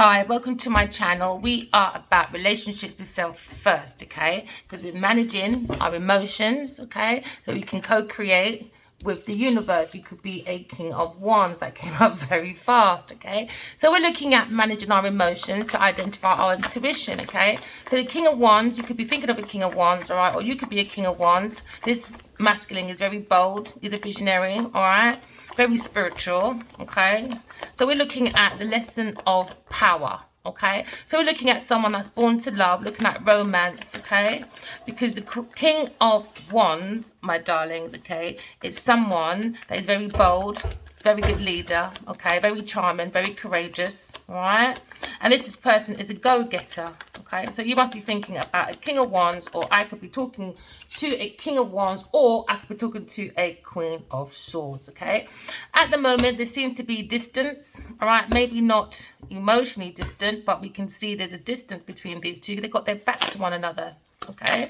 Hi, welcome to my channel. We are about relationships with self first, okay? Because we're managing our emotions, okay? So we can co-create with the universe. You could be a King of Wands. That came up very fast, okay? So we're looking at managing our emotions to identify our intuition, okay? So the King of Wands, you could be thinking of a King of Wands, all right? Or you could be a King of Wands. This masculine is very bold. He's a visionary, all right? Very spiritual, okay? So we're looking at the lesson of power, okay? So we're looking at someone that's born to love, looking at romance, okay? Because the King of Wands, my darlings, okay, it's someone that is very bold, very good leader, okay, very charming, very courageous, all right? And this person is a go-getter, okay? So you might be thinking about a King of Wands, or I could be talking to a King of Wands, or I could be talking to a Queen of Swords, okay? At the moment, there seems to be distance, all right? Maybe not emotionally distant, but we can see there's a distance between these two. They've got their backs to one another, okay?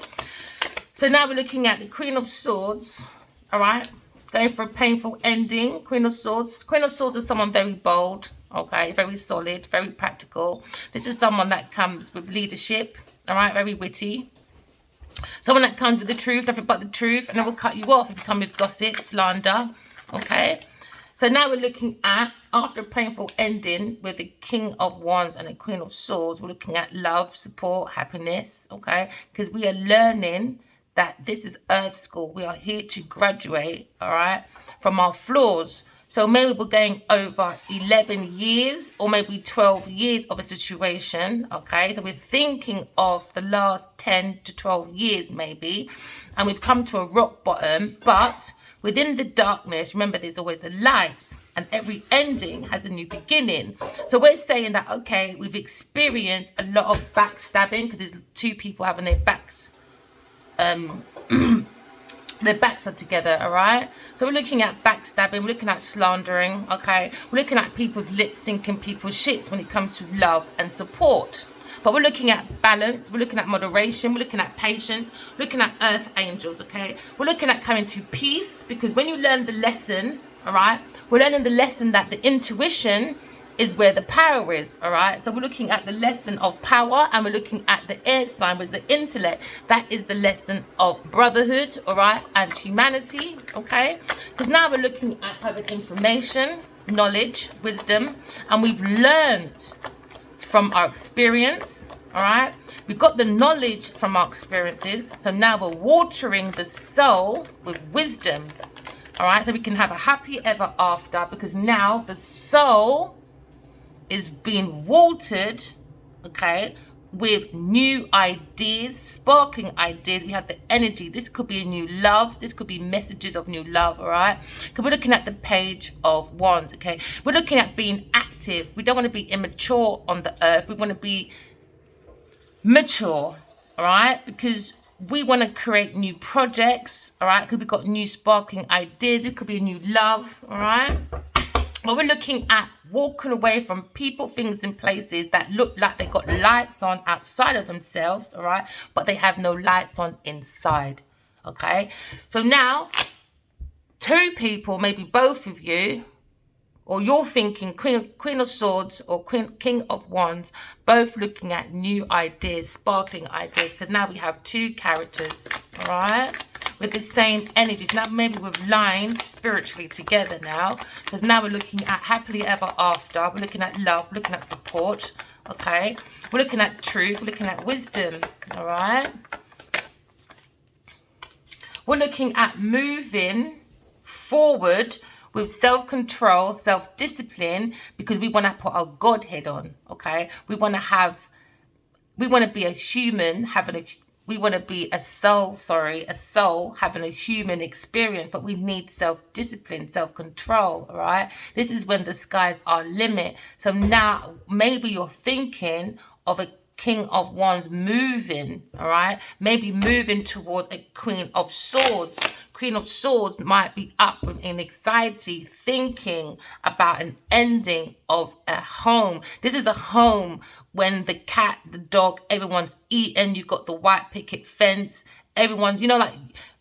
So now we're looking at the Queen of Swords, all right? Going for a painful ending. Queen of Swords. Queen of Swords is someone very bold, okay? Very solid, very practical. This is someone that comes with leadership, all right? Very witty. Someone that comes with the truth, nothing but the truth, and they will cut you off if you come with gossip, slander, okay? So now we're looking at, after a painful ending with the King of Wands and the Queen of Swords, we're looking at love, support, happiness, okay? Because we are learning that this is Earth School. We are here to graduate, all right, from our flaws. So maybe we're going over 11 years or maybe 12 years of a situation, okay? So we're thinking of the last 10 to 12 years maybe, and we've come to a rock bottom, but within the darkness, remember, there's always the light, and every ending has a new beginning. So we're saying that, okay, we've experienced a lot of backstabbing because there's two people having their backs their backs are together, all right? So we're looking at backstabbing, we're looking at slandering, okay? We're looking at people's lip syncing people's shits when it comes to love and support. But we're looking at balance, we're looking at moderation, we're looking at patience, we're looking at earth angels, okay? We're looking at coming to peace, because when you learn the lesson, all right, we're learning the lesson that the intuition is where the power is, all right? So we're looking at the lesson of power, and we're looking at the air sign with the intellect. That is the lesson of brotherhood, all right, and humanity, okay? Because now we're looking at having information, knowledge, wisdom, and we've learned from our experience, all right? We've got the knowledge from our experiences, so now we're watering the soul with wisdom, all right? So we can have a happy ever after, because now the soul is being watered, okay, with new ideas, sparkling ideas. We have the energy. This could be a new love. This could be messages of new love, all right? Because we're looking at the Page of Wands, okay? We're looking at being active. We don't want to be immature on the earth. We want to be mature, all right? Because we want to create new projects, all right? Because we've got new sparkling ideas. It could be a new love, all right? But we're looking at walking away from people, things, and places that look like they got lights on outside of themselves, all right? But they have no lights on inside, okay? So now, two people, maybe both of you, or you're thinking Queen of Swords or King of Wands, both looking at new ideas, sparkling ideas, because now we have two characters, all right, with the same energies. Now maybe we've lined spiritually together now, because now we're looking at happily ever after. We're looking at love, we're looking at support, okay? We're looking at truth, we're looking at wisdom, all right? We're looking at moving forward with self-control, self-discipline, because we want to put our Godhead on, okay? We want to be a human we want to be a soul having a human experience, but we need self-discipline, self-control, all right? This is when the skies are limit. So now maybe you're thinking of a King of Wands moving, all right? Maybe moving towards a Queen of Swords. Queen of Swords might be up with anxiety, thinking about an ending of a home. This is a home when the cat, the dog, everyone's eaten. You've got the white picket fence. Everyone, you know, like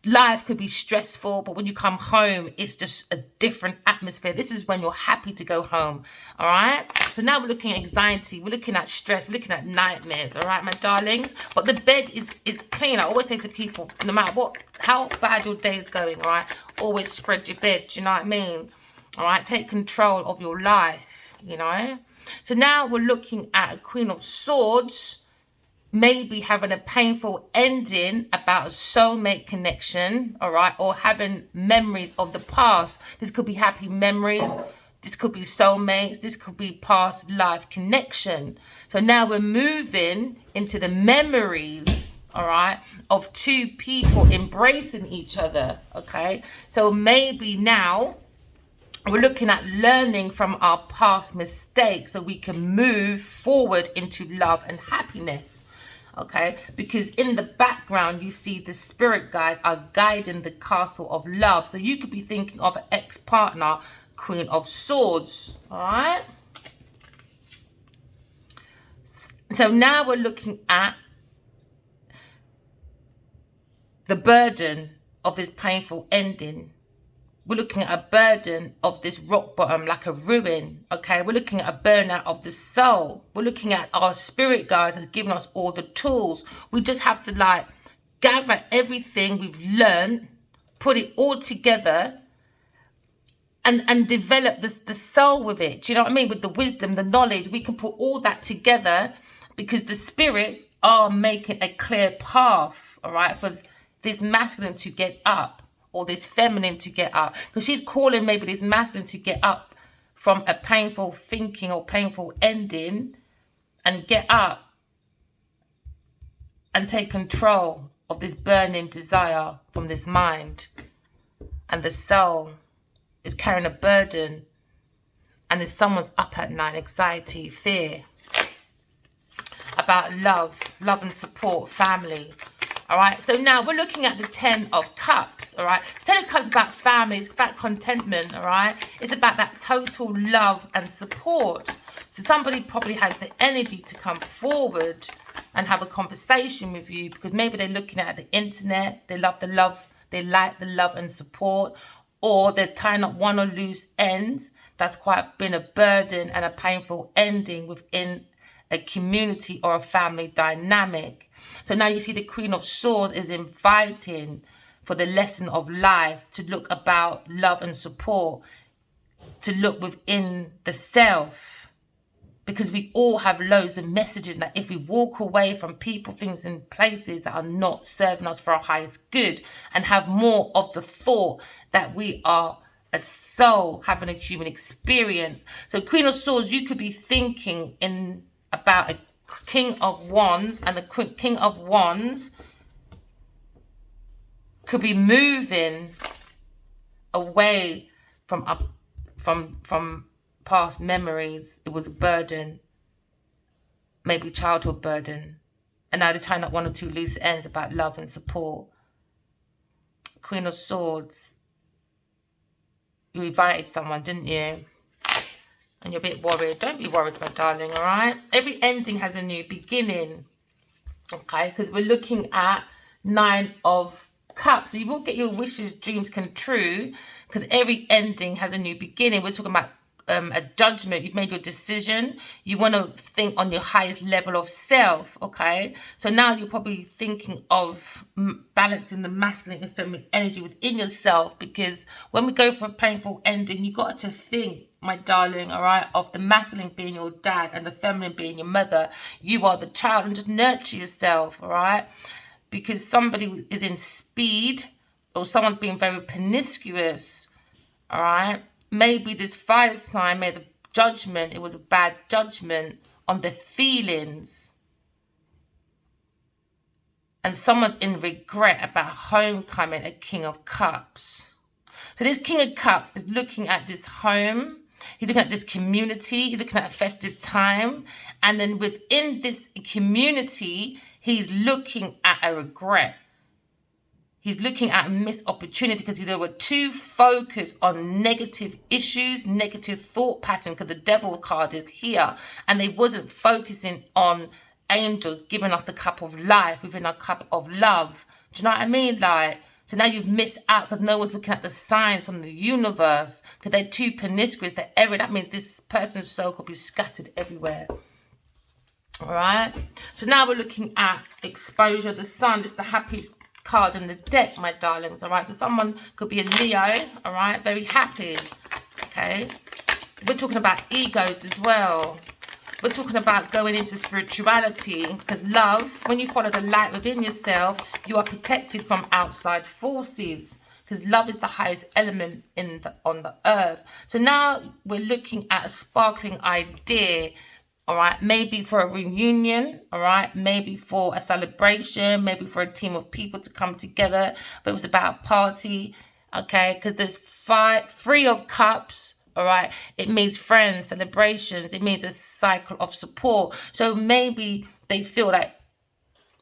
life could be stressful, but when you come home, it's just a different atmosphere. This is when you're happy to go home. All right. So now we're looking at anxiety. We're looking at stress. We're looking at nightmares. All right, my darlings. But the bed is clean. I always say to people, no matter how bad your day is going, all right, always spread your bed. Do you know what I mean? All right. Take control of your life, you know. So now we're looking at a Queen of Swords, maybe having a painful ending about a soulmate connection, all right, or having memories of the past. This could be happy memories, this could be soulmates, this could be past life connection. So now we're moving into the memories, all right, of two people embracing each other, okay. So maybe now we're looking at learning from our past mistakes so we can move forward into love and happiness. Okay, because in the background you see the spirit guides are guiding the castle of love. So you could be thinking of an ex-partner, Queen of Swords. All right. So now we're looking at the burden of this painful ending. We're looking at a burden of this rock bottom, like a ruin, okay? We're looking at a burnout of the soul. We're looking at our spirit guides has given us all the tools. We just have to like gather everything we've learned, put it all together and develop the soul with it. Do you know what I mean? With the wisdom, the knowledge, we can put all that together because the spirits are making a clear path, all right, for this masculine to get up. Or this feminine to get up, because she's calling maybe this masculine to get up from a painful thinking or painful ending and get up and take control of this burning desire from this mind. And the soul is carrying a burden, and if someone's up at night, anxiety, fear about love and support, family. All right, so now we're looking at the 10 of Cups, all right? 10 of Cups is about family, it's about contentment, all right? It's about that total love and support. So somebody probably has the energy to come forward and have a conversation with you because maybe they're looking at the internet, they like the love and support, or they're tying up one or loose ends. That's quite been a burden and a painful ending within a community or a family dynamic. So now you see the Queen of Swords is inviting for the lesson of life to look about love and support, to look within the self, because we all have loads of messages that if we walk away from people, things and places that are not serving us for our highest good and have more of the thought that we are a soul having a human experience. So Queen of Swords, you could be thinking about a King of Wands, and the King of Wands could be moving away from past memories. It was a burden, maybe childhood burden, and now they're tying up one or two loose ends about love and support. Queen of Swords, you invited someone, didn't you? And you're a bit worried. Don't be worried, my darling, all right? Every ending has a new beginning, okay? Because we're looking at 9 of Cups. So you will get your wishes, dreams come true, because every ending has a new beginning. We're talking about a judgment. You've made your decision. You want to think on your highest level of self, okay? So now you're probably thinking of balancing the masculine and feminine energy within yourself, because when we go for a painful ending, you got to think, my darling, all right, of the masculine being your dad and the feminine being your mother. You are the child, and just nurture yourself, all right? Because somebody is in speed, or someone's being very promiscuous, all right? Maybe this fire sign made a judgment. It was a bad judgment on the feelings. And someone's in regret about homecoming, a King of Cups. So this King of Cups is looking at this home. He's looking at this community. He's looking at a festive time. And then within this community, he's looking at a regret. He's looking at a missed opportunity because they were too focused on negative issues, negative thought pattern, because the devil card is here. And they wasn't focusing on angels giving us the cup of life within our cup of love. Do you know what I mean? Like, So now you've missed out because no one's looking at the signs from the universe. Because they're too promiscuous, they're everywhere. That means this person's soul could be scattered everywhere. All right. So now we're looking at exposure of the sun. This is the happiest card in the deck, my darlings. All right. So someone could be a Leo. All right. Very happy. Okay. We're talking about egos as well. We're talking about going into spirituality, because love, when you follow the light within yourself, you are protected from outside forces, because love is the highest element on the earth. So now we're looking at a sparkling idea, all right, maybe for a reunion, all right, maybe for a celebration, maybe for a team of people to come together, but it was about a party, okay, because there's three of cups. All right, it means friends, celebrations. It means a cycle of support. So maybe they feel like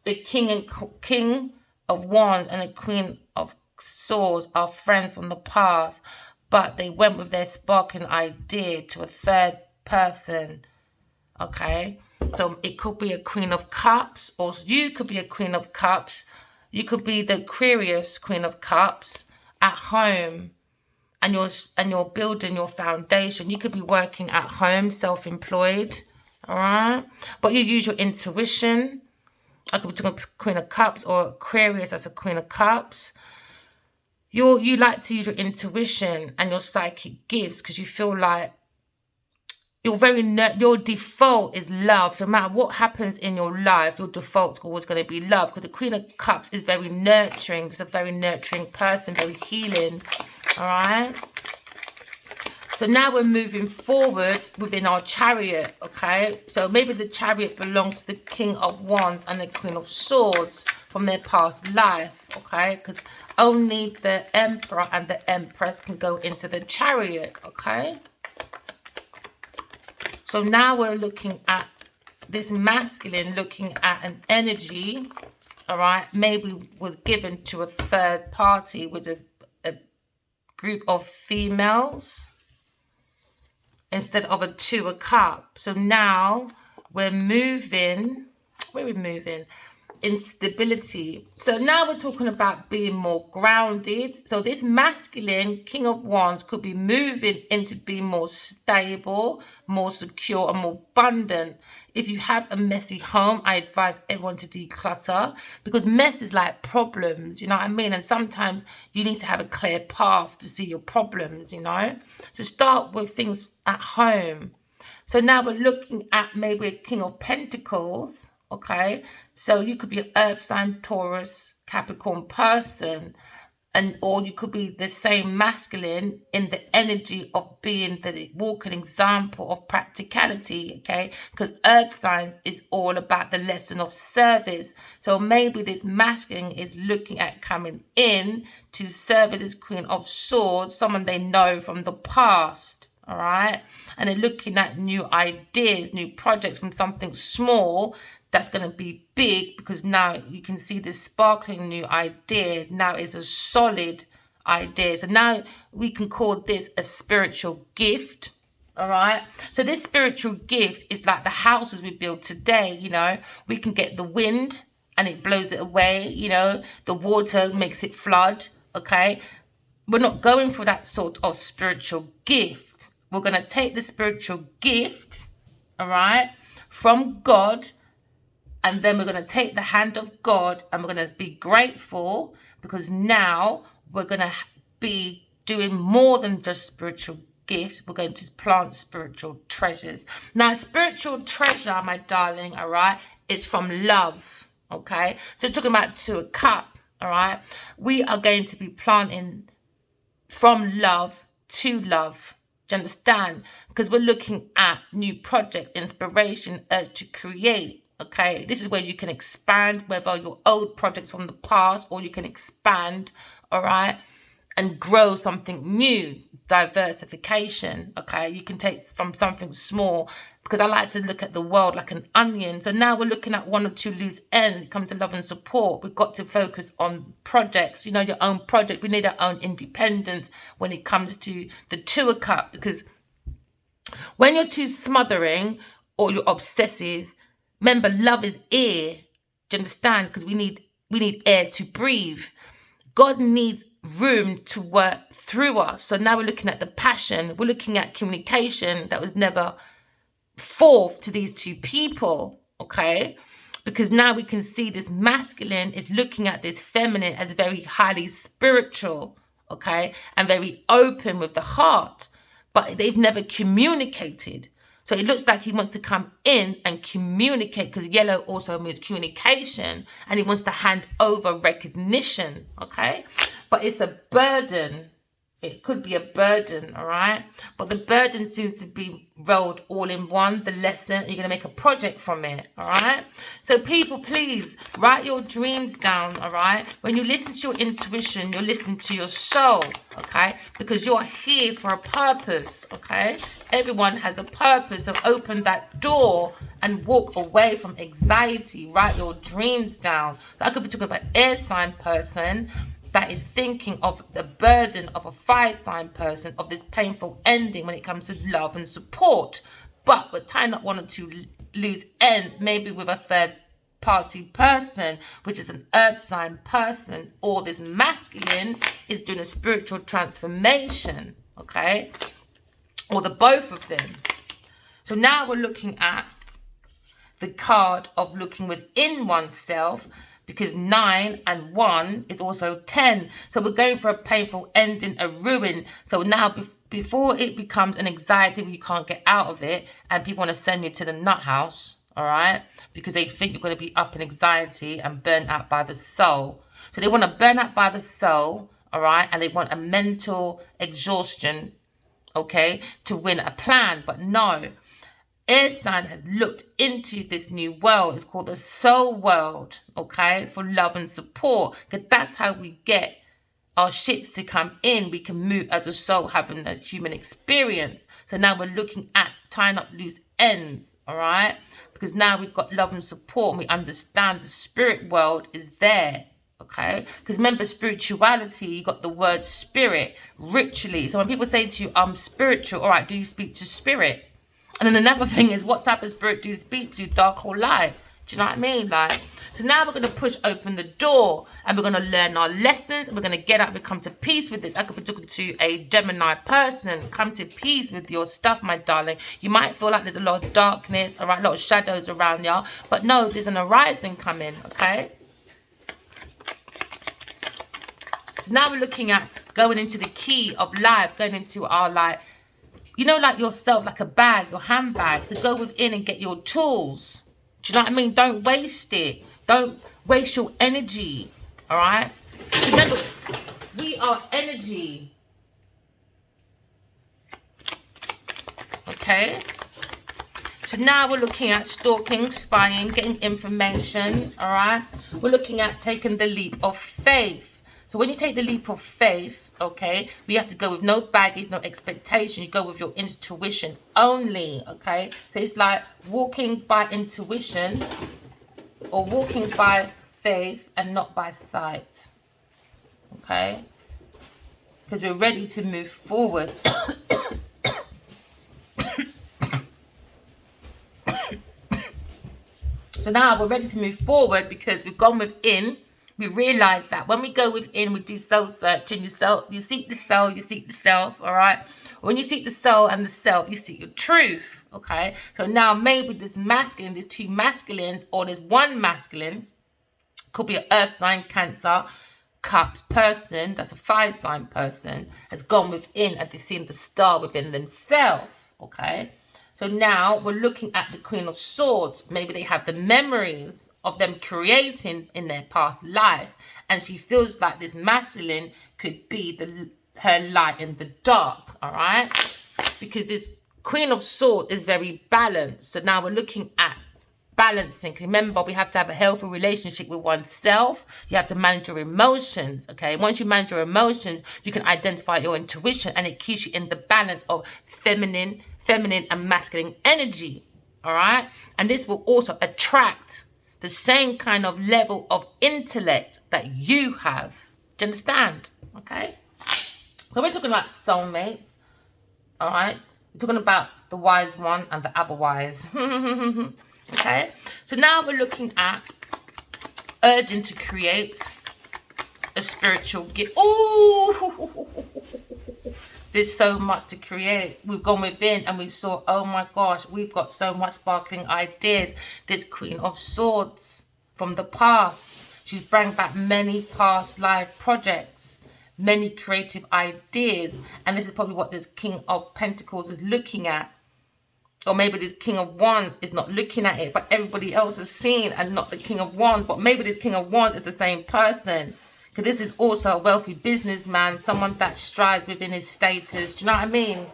the king of wands and the queen of swords are friends from the past, but they went with their sparking idea to a third person. Okay, so it could be a queen of cups, or you could be a queen of cups. You could be the Aquarius queen of cups at home. And you're building your foundation. You could be working at home, self-employed, all right? But you use your intuition. I could be talking Queen of Cups or Aquarius as a Queen of Cups. You like to use your intuition and your psychic gifts because you feel like your default is love. So no matter what happens in your life, your default's always going to be love, because the Queen of Cups is very nurturing. It's a very nurturing person, very healing. All right. So now we're moving forward within our chariot. Okay. So maybe the chariot belongs to the King of Wands and the Queen of Swords from their past life. Okay. Because only the Emperor and the Empress can go into the chariot. Okay. So now we're looking at this masculine, looking at an energy. All right. Maybe was given to a third party with a group of females instead of a two of cups. So now we're moving. Where are we moving? Instability. So now we're talking about being more grounded. So this masculine King of Wands could be moving into being more stable, more secure, and more abundant. If you have a messy home, I advise everyone to declutter, because mess is like problems, you know what I mean? And sometimes you need to have a clear path to see your problems, you know? So start with things at home. So now we're looking at maybe a King of Pentacles, okay? So you could be an earth sign, Taurus, Capricorn person, or you could be the same masculine in the energy of being the walking example of practicality, okay? Because earth signs is all about the lesson of service. So maybe this masculine is looking at coming in to serve as Queen of Swords, someone they know from the past, all right? And they're looking at new ideas, new projects from something small that's going to be big, because now you can see this sparkling new idea now is a solid idea. So now we can call this a spiritual gift. All right. So this spiritual gift is like the houses we build today. You know, we can get the wind and it blows it away. You know, the water makes it flood. OK, we're not going for that sort of spiritual gift. We're going to take the spiritual gift, all right, from God. And then we're going to take the hand of God and we're going to be grateful, because now we're going to be doing more than just spiritual gifts. We're going to plant spiritual treasures. Now, spiritual treasure, my darling, all right, it's from love, okay? So talking about to a cup, all right? We are going to be planting from love to love. Do you understand? Because we're looking at new project, inspiration, urge to create. Okay, this is where you can expand, whether your old projects from the past, or you can expand, all right, and grow something new. Diversification. Okay, you can take from something small, because I like to look at the world like an onion. So now we're looking at one or two loose ends when it comes to love and support. We've got to focus on projects, you know, your own project. We need our own independence when it comes to the Two of Cups, because when you're too smothering or you're obsessive, remember, love is air. Do you understand? Because we need air to breathe. God needs room to work through us. So now we're looking at the passion. We're looking at communication that was never forth to these two people, okay? Because now we can see this masculine is looking at this feminine as very highly spiritual, okay? And very open with the heart, but they've never communicated. So it looks like he wants to come in and communicate, because yellow also means communication, and he wants to hand over recognition, okay? But it's a burden. It could be a burden, all right? But the burden seems to be rolled all in one, the lesson. You're going to make a project from it, all right? So people, please write your dreams down, all right? When you listen to your intuition, you're listening to your soul, okay? Because you're here for a purpose, okay? Everyone has a purpose. So open that door and walk away from anxiety. Write your dreams down. So I could be talking about air sign person that is thinking of the burden of a fire sign person, of this painful ending when it comes to love and support. But we're tying up one or two loose ends, maybe with a third party person, which is an earth sign person, or this masculine is doing a spiritual transformation, okay? Or the both of them. So now we're looking at the card of looking within oneself, because 9 and 1 is also 10. So we're going for a painful ending, a ruin. So now before it becomes an anxiety where you can't get out of it and people want to send you to the nut house, all right, because they think you're going to be up in anxiety and burnt out by the soul. So they want to burn out by the soul, all right, and they want a mental exhaustion, okay, to win a plan. But no, air sign has looked into this new world. It's called the soul world, okay, for love and support. Because that's how we get our ships to come in. We can move as a soul, having a human experience. So now we're looking at tying up loose ends, all right? Because now we've got love and support, and we understand the spirit world is there, okay? Because remember, spirituality, you got the word spirit, ritually. So when people say to you, I'm spiritual, all right, do you speak to spirit? And then another thing is, what type of spirit do you speak to, dark or light? Do you know what I mean? Like, so now we're going to push open the door, and we're going to learn our lessons, and we're going to get up and come to peace with this. I could be talking to a Gemini person. Come to peace with your stuff, my darling. You might feel like there's a lot of darkness, all right, a lot of shadows around you, but no, there's an horizon coming, okay? So now we're looking at going into the key of life, going into our, like, you know, like yourself, like a bag, your handbag. So go within and get your tools. Do you know what I mean? Don't waste it. Don't waste your energy. All right? Remember, we are energy. Okay? So now we're looking at stalking, spying, getting information. All right? We're looking at taking the leap of faith. So when you take the leap of faith, okay, we have to go with no baggage, no expectation. You go with your intuition only, okay? So it's like walking by intuition or walking by faith and not by sight, okay? Because we're ready to move forward. So now we're ready to move forward because we've gone within. We realize that when we go within, we do soul searching. You seek the soul, you seek the self, all right? When you seek the soul and the self, you seek your truth, okay? So now maybe this masculine, there's two masculines, or there's one masculine, could be an earth sign, Cancer, Cups person, that's a fire sign person, has gone within and they've seen the star within themselves, okay? So now we're looking at the Queen of Swords. Maybe they have the memories of them creating in their past life, and she feels like this masculine could be her light in the dark, all right? Because this Queen of Swords is very balanced. So now we're looking at balancing. Remember, we have to have a healthy relationship with oneself. You have to manage your emotions, okay? Once you manage your emotions, you can identify your intuition, and it keeps you in the balance of feminine and masculine energy, all right? And this will also attract the same kind of level of intellect that you have. Do you understand? Okay? So we're talking about soulmates. All right? We're talking about the wise one and the otherwise. Okay? So now we're looking at urging to create, a spiritual gift. Oh, there's so much to create. We've gone within and we saw, oh my gosh, we've got so much sparkling ideas. This Queen of Swords from the past. She's brought back many past live projects, many creative ideas. And this is probably what this King of Pentacles is looking at. Or maybe this King of Wands is not looking at it, but everybody else is seeing and not the King of Wands. But maybe this King of Wands is the same person. Because this is also a wealthy businessman, someone that strives within his status. Do you know what I mean?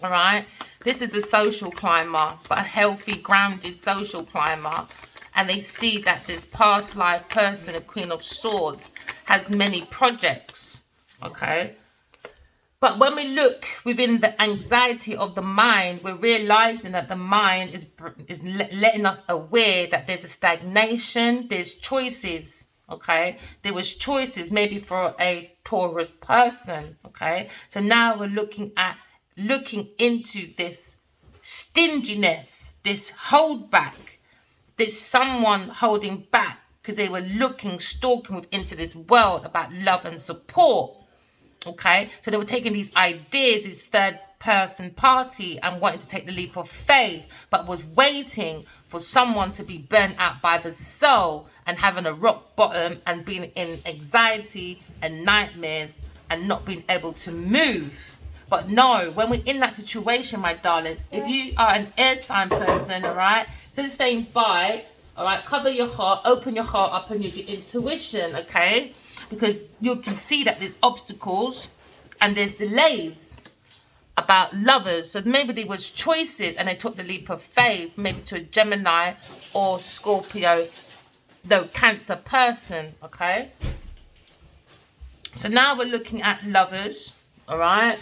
All right. This is a social climber, but a healthy, grounded social climber. And they see that this past life person, a Queen of Swords, has many projects. Okay. But when we look within the anxiety of the mind, we're realizing that the mind is letting us aware that there's a stagnation, there's choices. Okay, there was choices maybe for a Taurus person. Okay, so now we're looking into this stinginess, this hold back, this someone holding back because they were stalking into this world about love and support. Okay, so they were taking these ideas, this third person party, and wanting to take the leap of faith, but was waiting for someone to be burnt out by the soul and having a rock bottom and being in anxiety and nightmares and not being able to move. But no, when we're in that situation, my darlings, if you are an air sign person, all right, so just staying by, all right, cover your heart, open your heart up and use your intuition, okay? Because you can see that there's obstacles and there's delays about lovers. So maybe there was choices and they took the leap of faith, maybe to a Gemini or Scorpio, no, Cancer person, okay? So now we're looking at lovers, all right?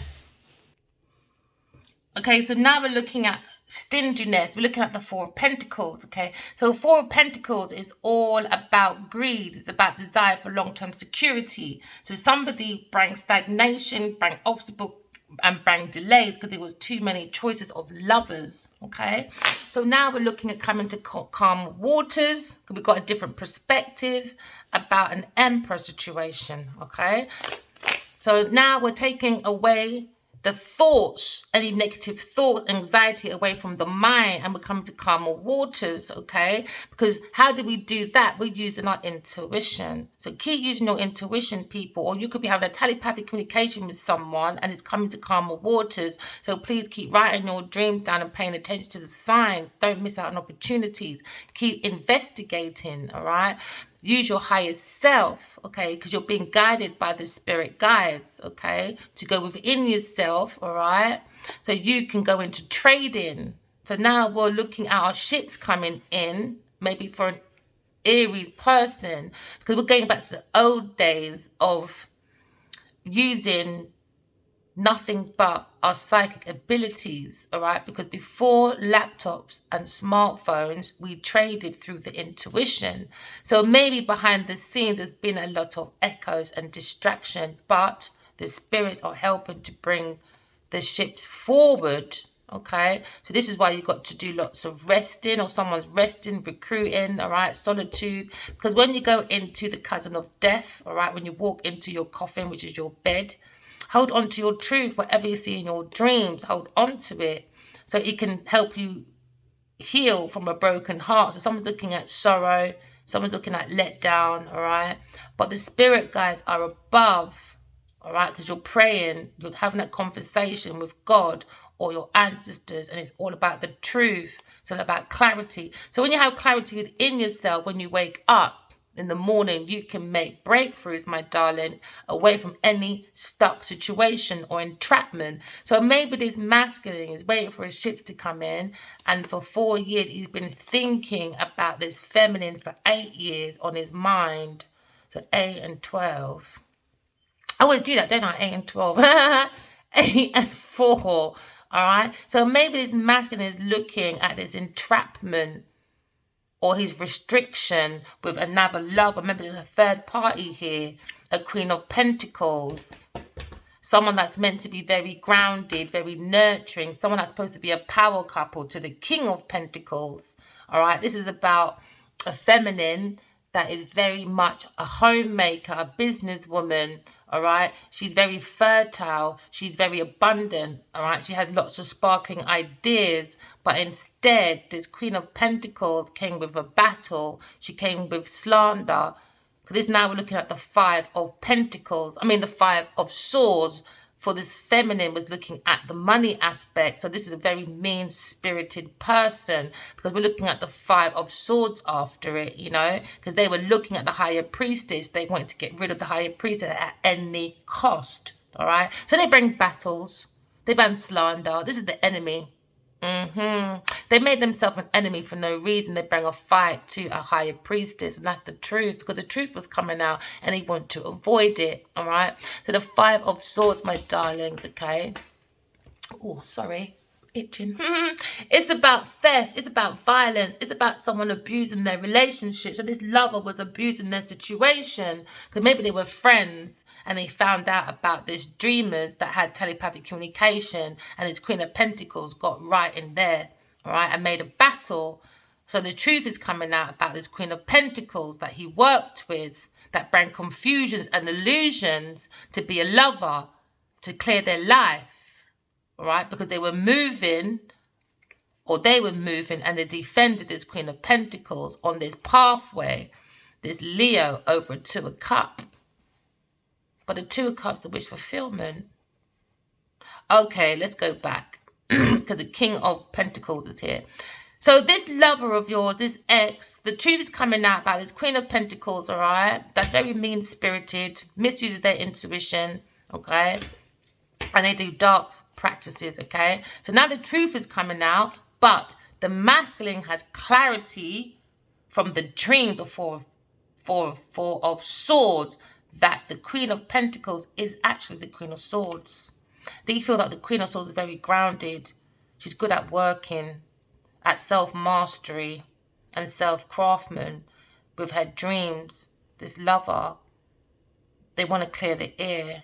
Okay, so now we're looking at stinginess. We're looking at the Four of Pentacles, okay? So Four of Pentacles is all about greed. It's about desire for long-term security. So somebody bring stagnation, bring obstacle, and bring delays because there was too many choices of lovers, okay? So now we're looking at coming to calm waters because we've got a different perspective about an Emperor situation, okay? So now we're taking away the thoughts, any negative thoughts, anxiety away from the mind, and we're coming to calmer waters, okay? Because how do we do that? We're using our intuition. So keep using your intuition, people, or you could be having a telepathic communication with someone and it's coming to calmer waters. So please keep writing your dreams down and paying attention to the signs. Don't miss out on opportunities. Keep investigating, all right? Use your highest self, okay, because you're being guided by the spirit guides, okay, to go within yourself, all right, so you can go into trading. So now we're looking at our ships coming in, maybe for an Aries person, because we're going back to the old days of using nothing but our psychic abilities, all right? Because before laptops and smartphones, we traded through the intuition. So maybe behind the scenes, there's been a lot of echoes and distraction, but the spirits are helping to bring the ships forward, okay? So this is why you got to do lots of resting, or someone's resting, recruiting, all right? Solitude, because when you go into the cousin of death, all right, when you walk into your coffin, which is your bed, hold on to your truth. Whatever you see in your dreams, hold on to it so it can help you heal from a broken heart. So someone's looking at sorrow, someone's looking at letdown, all right? But the spirit guys are above, all right? Because you're praying, you're having that conversation with God or your ancestors, and it's all about the truth. It's all about clarity. So when you have clarity within yourself, when you wake up in the morning, you can make breakthroughs, my darling, away from any stuck situation or entrapment. So maybe this masculine is waiting for his ships to come in, and for 4 years he's been thinking about this feminine for 8 years on his mind. So 8 and 12. I always do that, don't I? 8 and 12. 8 and 4. All right. So maybe this masculine is looking at this entrapment or his restriction with another lover. Remember, there's a third party here, a Queen of Pentacles. Someone that's meant to be very grounded, very nurturing. Someone that's supposed to be a power couple to the King of Pentacles. All right, this is about a feminine that is very much a homemaker, a businesswoman, all right? She's very fertile. She's very abundant, all right? She has lots of sparkling ideas, but instead, this Queen of Pentacles came with a battle. She came with slander. Because now we're looking at the Five of Pentacles. I mean, the Five of Swords. For this feminine was looking at the money aspect. So this is a very mean-spirited person, because we're looking at the Five of Swords after it, you know, because they were looking at the Higher Priestess. They wanted to get rid of the Higher Priestess at any cost, all right? So they bring battles. They ban slander. This is the enemy. They made themselves an enemy for no reason. They bring a fight to a Higher Priestess, and that's the truth, because the truth was coming out and they want to avoid it, all right? So the Five of Swords, my darlings, okay? Oh, sorry, itching. It's about theft. It's about violence. It's about someone abusing their relationship. So this lover was abusing their situation, because maybe they were friends and they found out about this dreamers that had telepathic communication, and his Queen of Pentacles got right in there, all right, and made a battle. So the truth is coming out about this Queen of Pentacles that he worked with, that brought confusions and illusions to be a lover, to clear their life, all right, because they were moving, and they defended this Queen of Pentacles on this pathway, this Leo over a Two of Cups. But the Two of Cups, the wish fulfillment. Okay, let's go back, because the King of Pentacles is here. So this lover of yours, this ex, the truth is coming out about this Queen of Pentacles, all right? That's very mean-spirited, misuses their intuition, okay? And they do dark practices, okay? So now the truth is coming out, but the masculine has clarity from the dream, the Four of Swords, that the Queen of Pentacles is actually the Queen of Swords. They feel that the Queen of Swords is very grounded. She's good at working, at self-mastery and self-craftsman with her dreams. This lover, they want to clear the air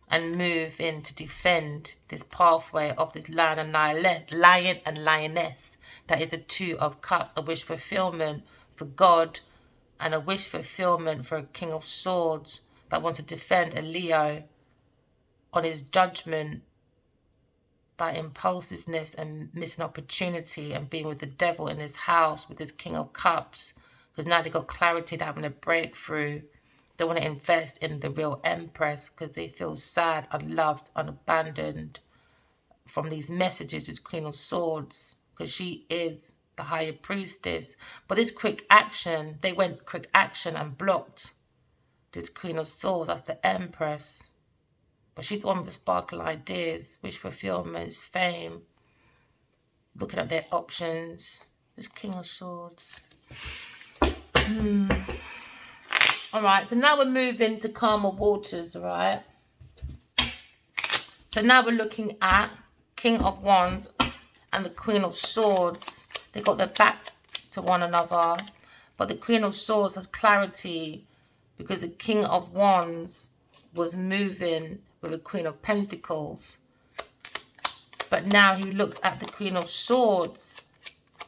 and move in to defend this pathway of this lion and lioness. That is the Two of Cups, a wish fulfillment for God, and a wish fulfillment for a King of Swords that wants to defend a Leo on his judgment by impulsiveness and missing opportunity and being with the devil in his house with his King of Cups, because now they got clarity, they're having a breakthrough. They want to invest in the real Empress because they feel sad, unloved, unabandoned from these messages, this Queen of Swords, because she is the Higher Priestess. But this quick action, they went quick action and blocked this Queen of Swords. That's the Empress. But she's the one with the sparkle ideas, wish fulfillment, fame, looking at their options. This King of Swords. All right, so now we're moving to calmer waters, all right? So now we're looking at King of Wands and the Queen of Swords. They got their back to one another, but the Queen of Swords has clarity because the King of Wands was moving with the Queen of Pentacles. But now he looks at the Queen of Swords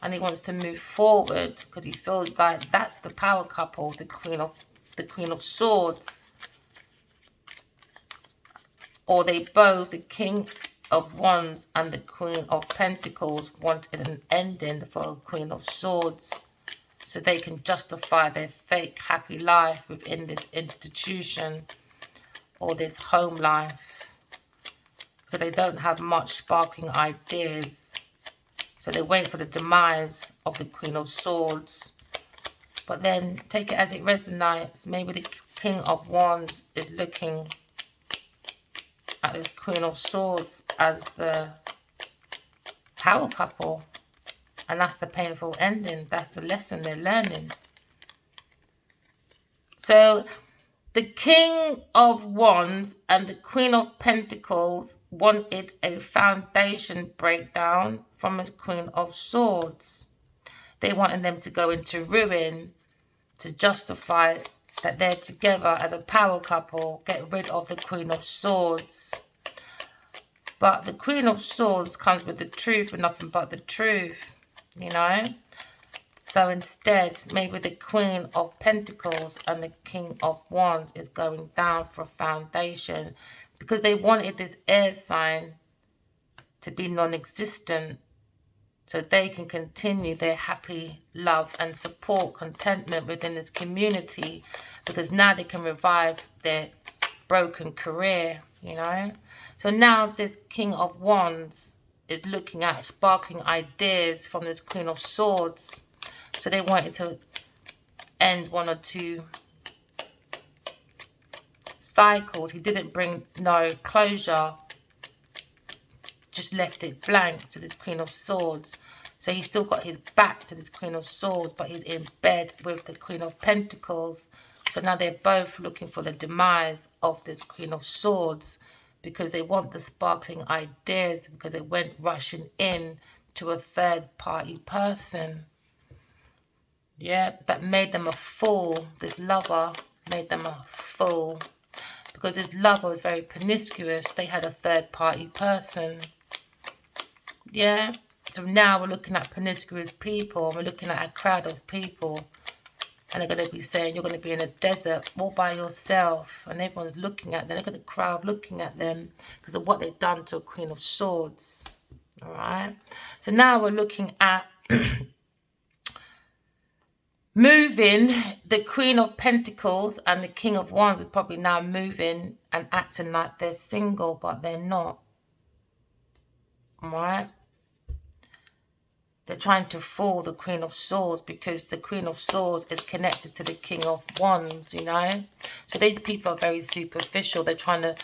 and he wants to move forward because he feels like that's the power couple, the Queen of Swords. Or they both, the King of Wands and the Queen of Pentacles, wanted an ending for the Queen of Swords so they can justify their fake happy life within this institution or this home life, because they don't have much sparkling ideas. So they wait for the demise of the Queen of Swords. But then take it as it resonates. Maybe the King of Wands is looking at this Queen of Swords as the power couple. And that's the painful ending. That's the lesson they're learning. So the King of Wands and the Queen of Pentacles wanted a foundation breakdown from his Queen of Swords. They wanted them to go into ruin to justify that they're together as a power couple, get rid of the Queen of Swords. But the Queen of Swords comes with the truth and nothing but the truth, you know. So instead, maybe the Queen of Pentacles and the King of Wands is going down for a foundation because they wanted this air sign to be non-existent so they can continue their happy love and support, contentment within this community, because now they can revive their broken career, you know. So now this King of Wands is looking at sparkling ideas from this Queen of Swords. So they wanted to end one or two cycles. He didn't bring no closure, just left it blank to this Queen of Swords. So he's still got his back to this Queen of Swords, but he's in bed with the Queen of Pentacles. So now they're both looking for the demise of this Queen of Swords because they want the sparkling ideas, because they went rushing in to a third party person. Yeah, that made them a fool. This lover made them a fool because this lover was very promiscuous. They had a third party person. Yeah, so now we're looking at promiscuous people. We're looking at a crowd of people, and they're going to be saying you're going to be in a desert all by yourself, and everyone's looking at them. Look at the crowd looking at them because of what they've done to a Queen of Swords. All right, so now we're looking at moving. The Queen of Pentacles and the King of Wands are probably now moving and acting like they're single, but they're not. All right. They're trying to fool the Queen of Swords because the Queen of Swords is connected to the King of Wands, you know. So these people are very superficial. They're trying to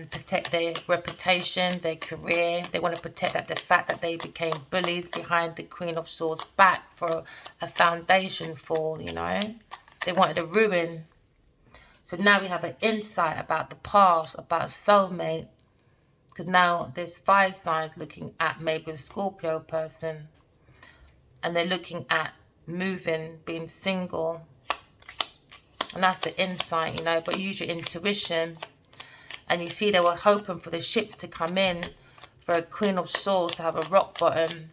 protect their reputation, their career. They want to protect the fact that they became bullies behind the Queen of Swords' back for a foundation fall, you know. They wanted a ruin. So now we have an insight about the past, about a soulmate. Because now there's 5 signs looking at maybe a Scorpio person. And they're looking at moving, being single. And that's the insight, you know. But use your intuition. And you see they were hoping for the ships to come in. For a Queen of Swords to have a rock bottom.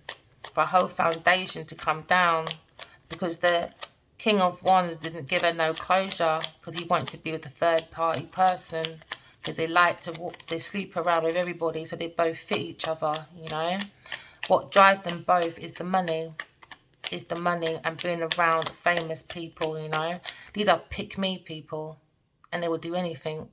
For a whole foundation to come down. Because the King of Wands didn't give her no closure. Because he wanted to be with a third party person. Because they like to walk, they sleep around with everybody, so they both fit each other, you know. What drives them both is the money. Is the money and being around famous people, you know. These are pick-me people, and they will do anything.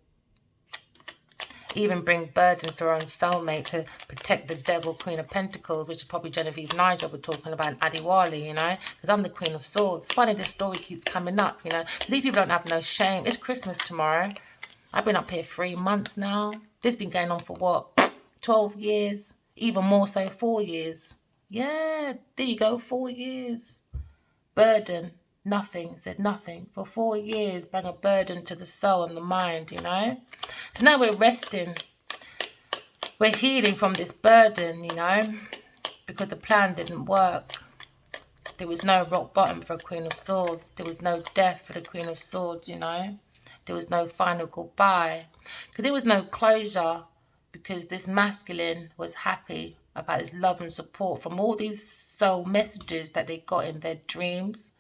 Even bring burdens to their own soulmate to protect the devil, Queen of Pentacles, which is probably Genevieve Nigel we're talking about, and Adiwali, you know. Because I'm the Queen of Swords. It's funny this story keeps coming up, you know. These people don't have no shame. It's Christmas tomorrow. I've been up here 3 months now. This has been going on for what? 12 years? Even more so, 4 years. Yeah, there you go, 4 years. Burden, nothing, said nothing. For 4 years, bring a burden to the soul and the mind, you know. So now we're resting. We're healing from this burden, you know. Because the plan didn't work. There was no rock bottom for a Queen of Swords. There was no death for the Queen of Swords, you know. There was no final goodbye. Because there was no closure. Because this masculine was happy about his love and support from all these soul messages that they got in their dreams.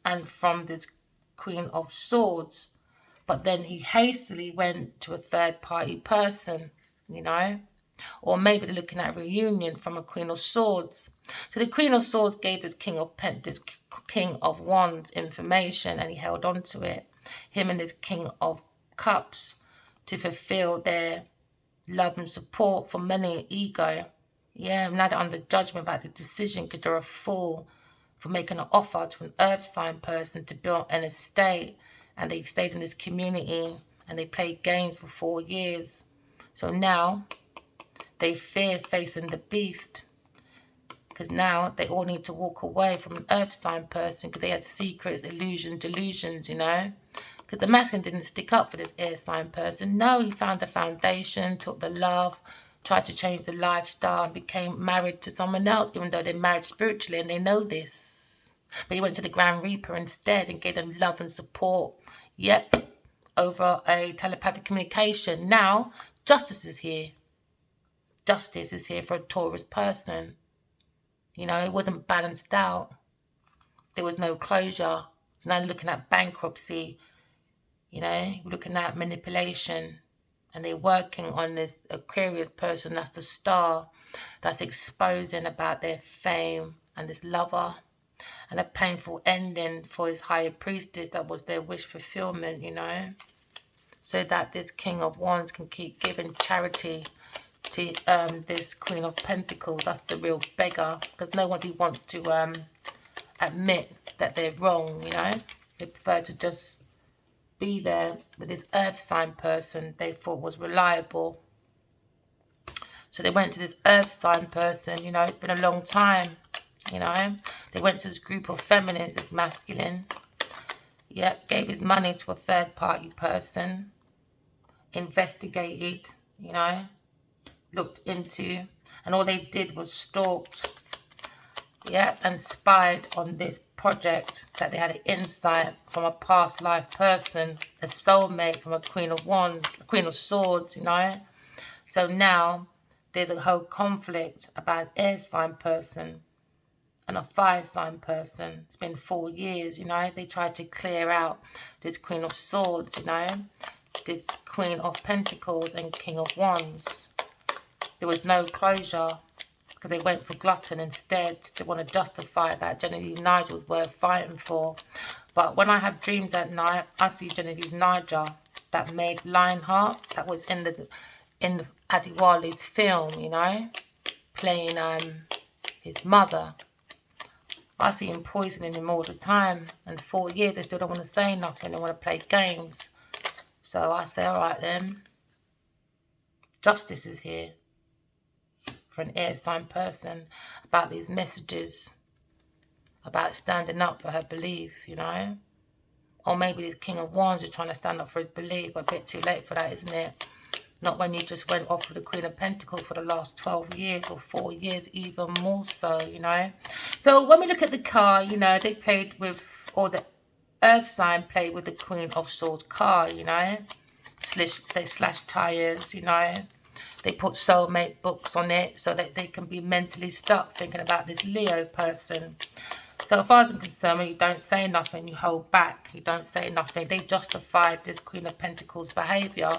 And from this Queen of Swords. But then he hastily went to a third party person, you know. Or maybe they're looking at a reunion from a Queen of Swords. So the Queen of Swords gave this King of Wands information, and he held on to it. Him and this King of Cups, to fulfill their love and support for money, ego. Yeah, now they're under judgment about the decision because they're a fool for making an offer to an earth sign person to build an estate. And they stayed in this community and they played games for 4 years. So now they fear facing the beast. Because now they all need to walk away from an earth sign person because they had secrets, illusions, delusions, you know. Because the masculine didn't stick up for this air sign person. No, he found the foundation, took the love, tried to change the lifestyle and became married to someone else, even though they're married spiritually and they know this. But he went to the Grand Reaper instead and gave them love and support. Yep, over a telepathic communication. Now, justice is here. Justice is here for a Taurus person. You know, it wasn't balanced out. there was no closure. So now looking at bankruptcy, you know, looking at manipulation. And they're working on this Aquarius person, that's the star, that's exposing about their fame and this lover, and a painful ending for his higher priestess. That was their wish fulfillment, you know, so that this King of Wands can keep giving charity to this Queen of Pentacles. That's the real beggar, because nobody wants to admit that they're wrong, you know. They prefer to just be there with this earth sign person they thought was reliable. So they went to this earth sign person, you know, it's been a long time, you know. They went to this group of feminines, this masculine. Yep, gave his money to a third party person. Investigated, you know, looked into, and all they did was stalked, yeah, and spied on this project that they had an insight from a past life person, a soulmate from a Queen of Wands, a Queen of Swords, you know. So now there's a whole conflict about an air sign person and a fire sign person. It's been 4 years, you know. They tried to clear out this Queen of Swords, you know, this Queen of Pentacles and King of Wands. There was no closure, because they went for glutton instead. They want to justify that Genevieve Nigel's worth fighting for. But when I have dreams at night, I see Genevieve Nigel, that maid Lionheart, that was in Adiwali's film, you know, playing his mother. I see him poisoning him all the time. And 4 years, they still don't want to say nothing. They want to play games. So I say, all right then. Justice is here for an air sign person about these messages, about standing up for her belief, you know. Or maybe this King of Wands is trying to stand up for his belief, but a bit too late for that, isn't it? Not when you just went off with the Queen of Pentacles for the last 12 years or 4 years, even more so, you know. So when we look at the card, you know, they played with, or the earth sign played with the Queen of Swords card, you know. They slashed tires, you know. They put soulmate books on it so that they can be mentally stuck thinking about this Leo person. So as far as I'm concerned, when you don't say nothing, you hold back, you don't say nothing. They justified this Queen of Pentacles behaviour.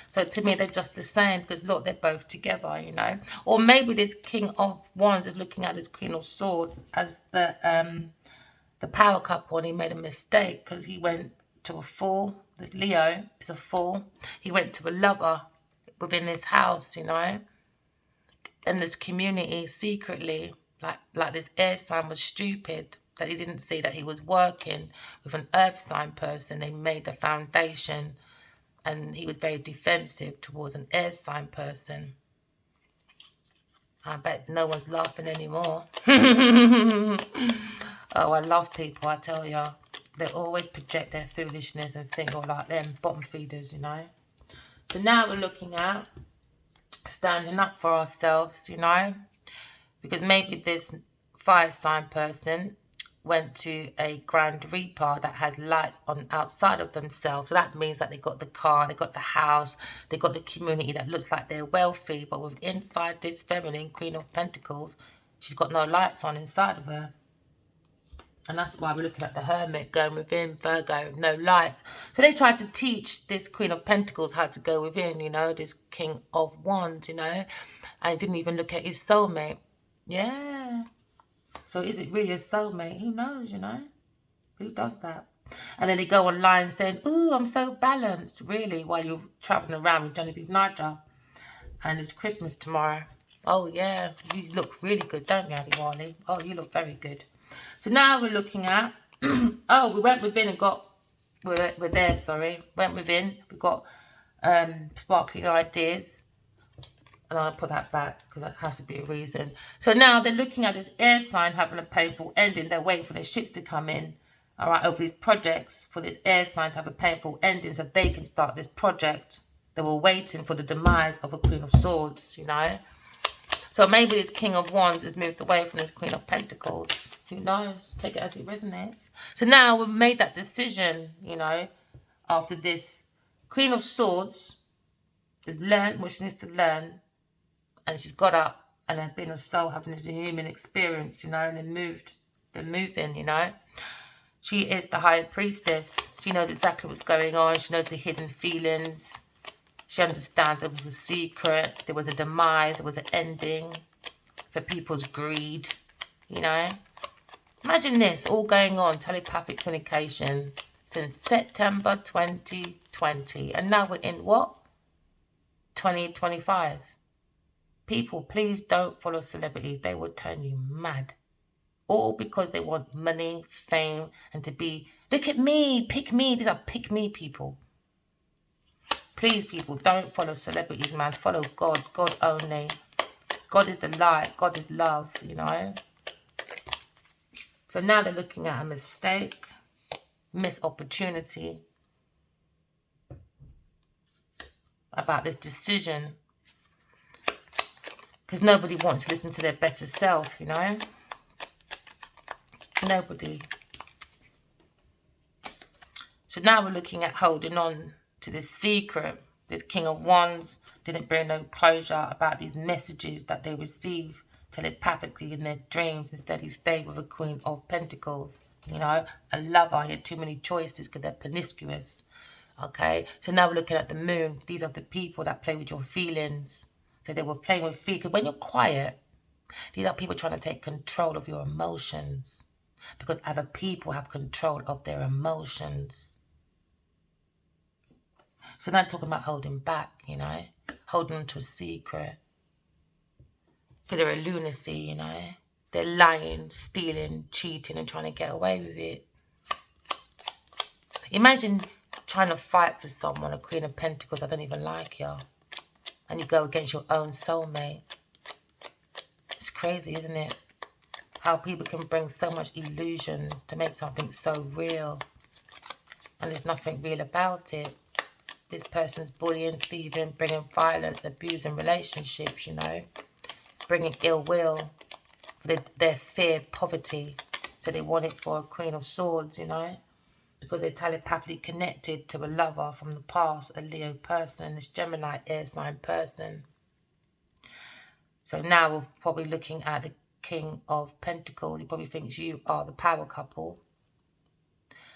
So to me, they're just the same, because look, they're both together, you know. Or maybe this King of Wands is looking at this Queen of Swords as the power couple, and he made a mistake because he went to a fool. This Leo is a fool. He went to a lover within this house, you know, and this community secretly, like this air sign was stupid that he didn't see that he was working with an earth sign person. They made the foundation, and he was very defensive towards an air sign person. I bet no one's laughing anymore. Oh, I love people, I tell ya. They always project their foolishness and think, oh, like them bottom feeders, you know. So now we're looking at standing up for ourselves, you know, because maybe this fire sign person went to a Grand Reaper that has lights on outside of themselves. So that means that they got the car, they got the house, they got the community that looks like they're wealthy, but with inside this feminine Queen of Pentacles, she's got no lights on inside of her. And that's why we're looking at the Hermit going within, Virgo, no lights. So they tried to teach this Queen of Pentacles how to go within, you know, this King of Wands, you know. And didn't even look at his soulmate. Yeah. So is it really a soulmate? Who knows, you know? Who does that? And then they go online saying, ooh, I'm so balanced. Really? While you're traveling around with Genevieve Nigel. And it's Christmas tomorrow. Oh, yeah. You look really good, don't you, Adiwali? Oh, you look very good. So now we're looking at, oh, we went within and got, we're there, sorry. Went within, we got sparkling ideas. And I'll put that back because that has to be a reason. So now they're looking at this air sign having a painful ending. They're waiting for their ships to come in, all right, over these projects for this air sign to have a painful ending so they can start this project. They were waiting for the demise of a Queen of Swords, you know. So maybe this King of Wands has moved away from this Queen of Pentacles. Who knows? Take it as it resonates. So now we've made that decision, you know, after this. Queen of Swords has learned what she needs to learn. And she's got up and had been a soul having this human experience, you know, and then moved They're moving, you know. She is the high priestess. She knows exactly what's going on. She knows the hidden feelings. She understands there was a secret. There was a demise. There was an ending for people's greed, you know. Imagine this all going on, telepathic communication, since September 2020. And now we're in what? 2025. People, please don't follow celebrities. They will turn you mad. All because they want money, fame, and to be, look at me, pick me. These are pick me people. Please, people, don't follow celebrities, man. Follow God. God only. God is the light. God is love, you know. So now they're looking at a mistake, missed opportunity about this decision. Because nobody wants to listen to their better self, you know. Nobody. So now we're looking at holding on to this secret. This King of Wands didn't bring no closure about these messages that they receive telepathically in their dreams. Instead, he stayed with a Queen of Pentacles. You know, a lover. He had too many choices because they're promiscuous. Okay, so now we're looking at the moon. These are the people that play with your feelings. So they were playing with fear. Because when you're quiet, these are people trying to take control of your emotions. Because other people have control of their emotions. So now I'm talking about holding back, you know. Holding on to a secret. Because they're a lunacy, you know. They're lying, stealing, cheating and trying to get away with it. Imagine trying to fight for someone, a Queen of Pentacles, I don't even like you. And you go against your own soulmate. It's crazy, isn't it? How people can bring so much illusions to make something so real. And there's nothing real about it. This person's bullying, thieving, bringing violence, abusing relationships, you know. Bringing ill will. Their fear, poverty. So they want it for a Queen of Swords, you know. Because they're telepathically connected to a lover from the past, a Leo person, this Gemini air sign person. So now we're probably looking at the King of Pentacles. He probably thinks you are the power couple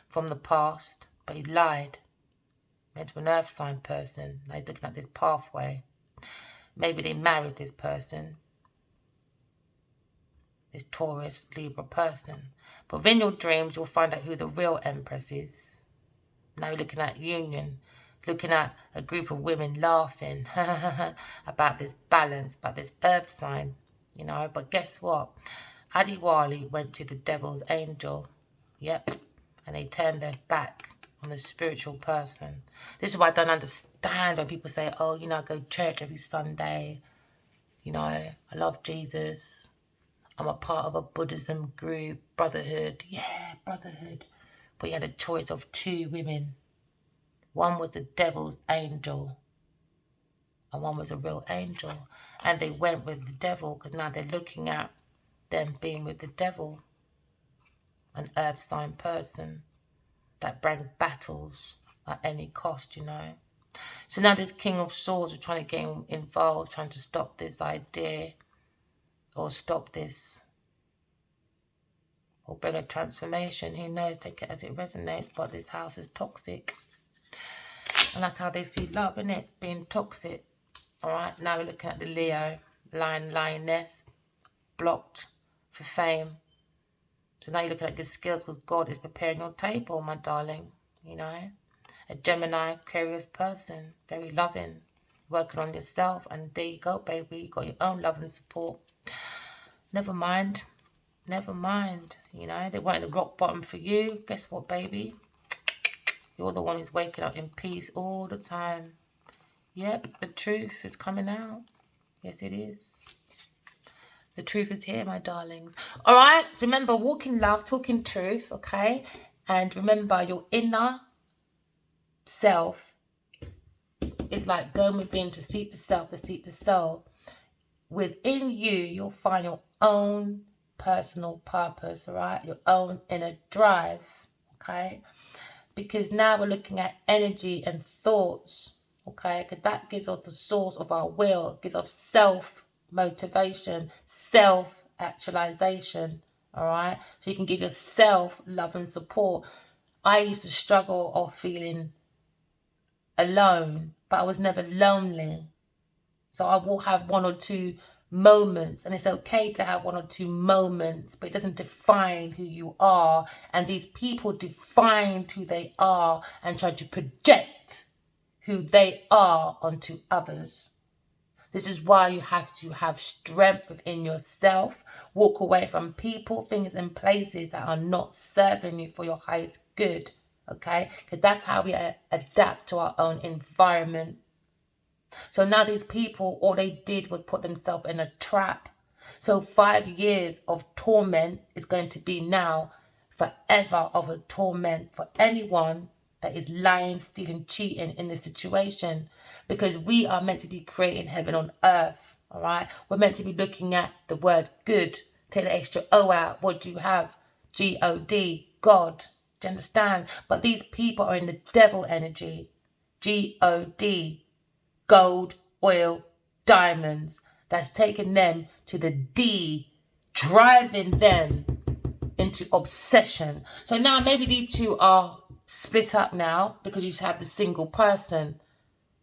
from the past, but he lied. Went to an earth sign person. Now he's looking at this pathway. Maybe they married this person, this Taurus, Libra person. But within your dreams, you'll find out who the real Empress is. Now you're looking at union, looking at a group of women laughing about this balance, about this earth sign, you know. But guess what? Adiwali went to the devil's angel. Yep. And they turned their back on the spiritual person. This is why I don't understand when people say, oh, you know, I go to church every Sunday. You know, I love Jesus. I'm a part of a Buddhism group, brotherhood. Yeah, brotherhood. But you had a choice of two women. One was the devil's angel. And one was a real angel. And they went with the devil because now they're looking at them being with the devil. An earth sign person that bring battles at any cost, you know. So now this King of Swords are trying to get involved, trying to stop this idea or stop this or bring a transformation. Who knows, take it as it resonates, but this house is toxic. And that's how they see love, isn't it? Being toxic. All right, now we're looking at the Leo, lion, lioness, blocked for fame. So now you're looking at good skills because God is preparing your table, my darling, you know. A Gemini, curious person, very loving, working on yourself. And there you go, baby. You got your own love and support. Never mind. Never mind. You know, they wanted the rock bottom for you. Guess what, baby? You're the one who's waking up in peace all the time. Yep, the truth is coming out. Yes, it is. The truth is here, my darlings. All right, so remember, walk in love, talk in truth, okay? And remember, your inner self is like going within to seek the self, to seek the soul. Within you, you'll find your own personal purpose, all right? Your own inner drive, okay? Because now we're looking at energy and thoughts, okay? Because that gives us the source of our will, gives us self-motivation, self-actualization, all right? So you can give yourself love and support. I used to struggle of feeling alone, but I was never lonely. So I will have one or two moments, and it's okay to have one or two moments, but it doesn't define who you are. And these people define who they are and try to project who they are onto others. This is why you have to have strength within yourself. Walk away from people, things, and places that are not serving you for your highest good. Okay? Because that's how we adapt to our own environment. So now these people, all they did was put themselves in a trap. So 5 years of torment is going to be now forever of a torment for anyone that is lying, stealing, cheating in this situation. Because we are meant to be creating heaven on earth. All right. We're meant to be looking at the word good. Take the extra O out. What do you have? G-O-D. God. Do you understand? But these people are in the devil energy. G-O-D. Gold, oil, diamonds. That's taking them to the D, driving them into obsession. So now maybe these two are split up now because you just have the single person.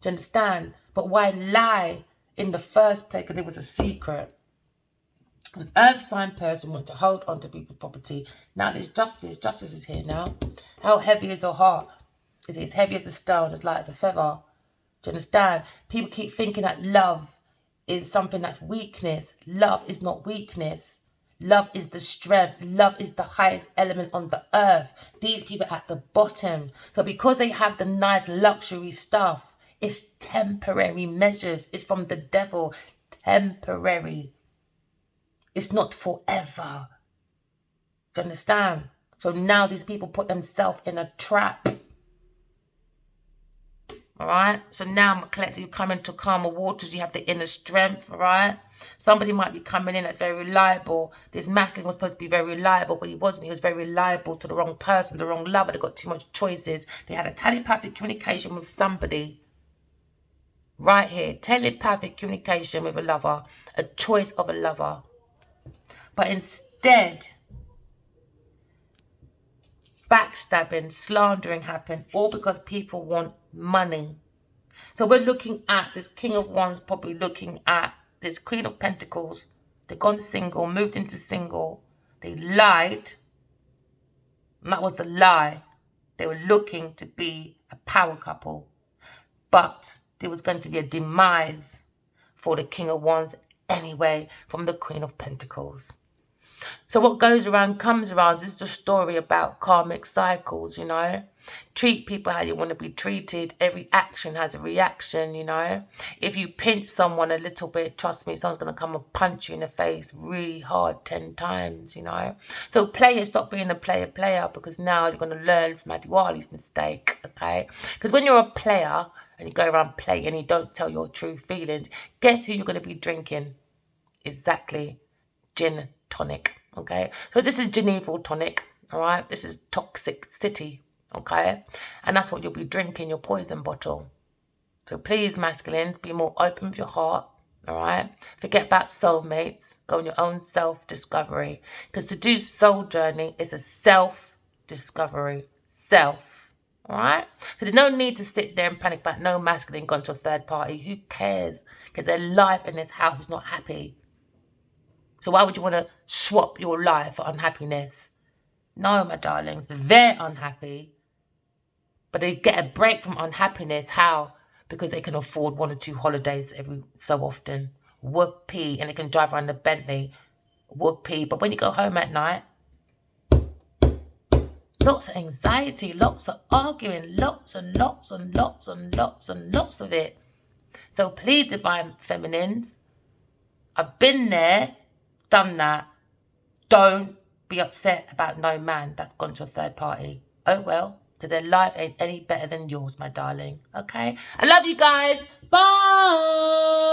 Do you understand? But why lie in the first place? Because it was a secret. An earth sign person wants to hold on to people's property. Now there's justice. Justice is here now. How heavy is your heart? Is it as heavy as a stone, as light as a feather? Do you understand? People keep thinking that love is something that's weakness. Love is not weakness. Love is the strength. Love is the highest element on the earth. These people are at the bottom. So because they have the nice luxury stuff, it's temporary measures. It's from the devil. Temporary. It's not forever. Do you understand? So now these people put themselves in a trap. All right. So now I'm collecting, you come into calmer waters. You have the inner strength. All right. Somebody might be coming in that's very reliable. This masculine was supposed to be very reliable, but he wasn't. He was very reliable to the wrong person, the wrong lover. They got too much choices. They had a telepathic communication with somebody. Right here. Telepathic communication with a lover. A choice of a lover. But instead, backstabbing, slandering happened, all because people want money. So we're looking at this King of Wands, probably looking at this Queen of Pentacles. They've gone single, moved into single. They lied. And that was the lie. They were looking to be a power couple. But there was going to be a demise for the King of Wands anyway from the Queen of Pentacles. So what goes around comes around. This is the story about karmic cycles, you know. Treat people how you want to be treated. Every action has a reaction, you know. If you pinch someone a little bit, trust me, someone's going to come and punch you in the face really hard 10 times, you know. So players, stop being a player, because now you're going to learn from Adiwali's mistake, okay? Because when you're a player and you go around playing and you don't tell your true feelings, guess who you're going to be drinking? Exactly. Gin tonic, okay? So this is Geneva tonic, all right? This is toxic city, okay? And that's what you'll be drinking, your poison bottle. So please, masculines, be more open with your heart, all right? Forget about soulmates. Go on your own self-discovery. Because to do soul journey is a self-discovery. Self, all right? So there's no need to sit there and panic about no masculine gone to a third party. Who cares? Because their life in this house is not happy. So why would you want to swap your life for unhappiness? No, my darlings, they're unhappy. But they get a break from unhappiness. How? Because they can afford 1 or 2 holidays every so often. Whoopee. And they can drive around the Bentley. Whoopee. But when you go home at night, lots of anxiety, lots of arguing, lots and lots and lots and lots and lots of it. So please, divine feminines, I've been there, done that. Don't be upset about no man that's gone to a third party. Oh well, because their life ain't any better than yours, my darling. Okay? I love you guys. Bye.